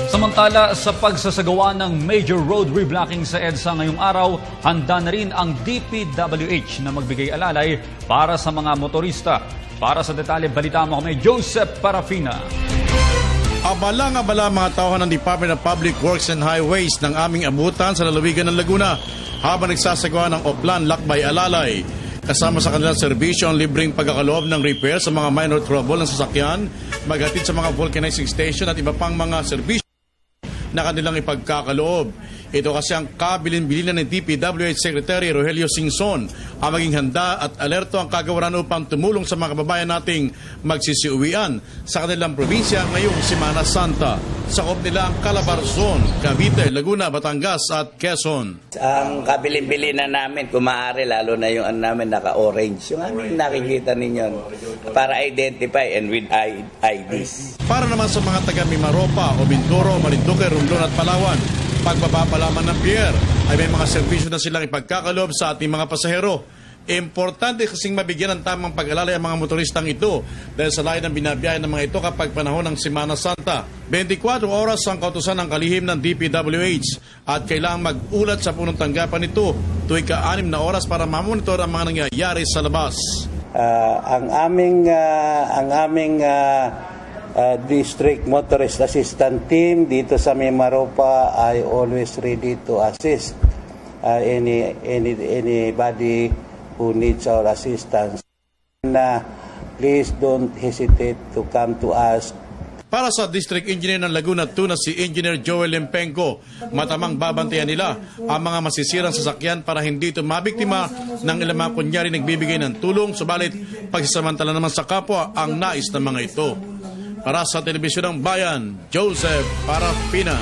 Samantala, sa pagsasagawa ng major road reblocking sa EDSA ngayong araw, handa na rin ang DPWH na magbigay alalay para sa mga motorista. Para sa detalye, balita mo kami Joseph Parafina. Abalang-abala mga tauhan ng Department of Public Works and Highways ng aming abutan sa lalawigan ng Laguna habang nagsasagawa ng Oplan Lakbay Alalay. Kasama sa kanilang serbisyo ang libreng pagkakaloob ng repair sa mga minor trouble ng sasakyan, maghatid sa mga vulcanizing station at iba pang mga serbisyo na kanilang ipagkakaloob. Ito kasi ang kabilin-bilinan ng DPWH Secretary Rogelio Singson ang maging handa at alerto ang kagawaran upang tumulong sa mga kababayan nating magsisiuwian sa kanilang probinsya ngayong Semana Santa. Sakop nila ang Calabarzon, Cavite, Laguna, Batangas at Quezon. Ang kabilin-bilinan namin, kung maaari, lalo na yung namin naka-orange, yung aming nakikita ninyo para identify and with IDs. Para naman sa mga taga Mimaropa o Mindoro, Marinduque, Romblon at Palawan, pagbaba pa lamang ng pier ay may mga serbisyo na silang ipagkakaloob sa ating mga pasahero. Importante kasing mabigyan ng tamang pag-alalay ang mga motoristang ito dahil sa layo ng binabiyahe ng mga ito kapag panahon ng Semana Santa. 24 oras ang kautusan ng kalihim ng DPWH at kailangang mag-ulat sa punong tanggapan nito tuwing ka-6 na oras para mamonitor ang mga nangyayari sa labas. Ang aming District Motorist Assistant Team dito sa Mimaropa ay always ready to assist anybody who needs our assistance. Please don't hesitate to come to us. Para sa District Engineer ng Laguna 2 na si Engineer Joel Lempenco, matamang babantayan nila ang mga masisirang sasakyan para hindi ito mabiktima ng ilang mga kunyari nagbibigay ng tulong, subalit pagsasamantala naman sa kapwa ang nais ng mga ito. Para sa Telebisyon ng Bayan, Joseph Parafina.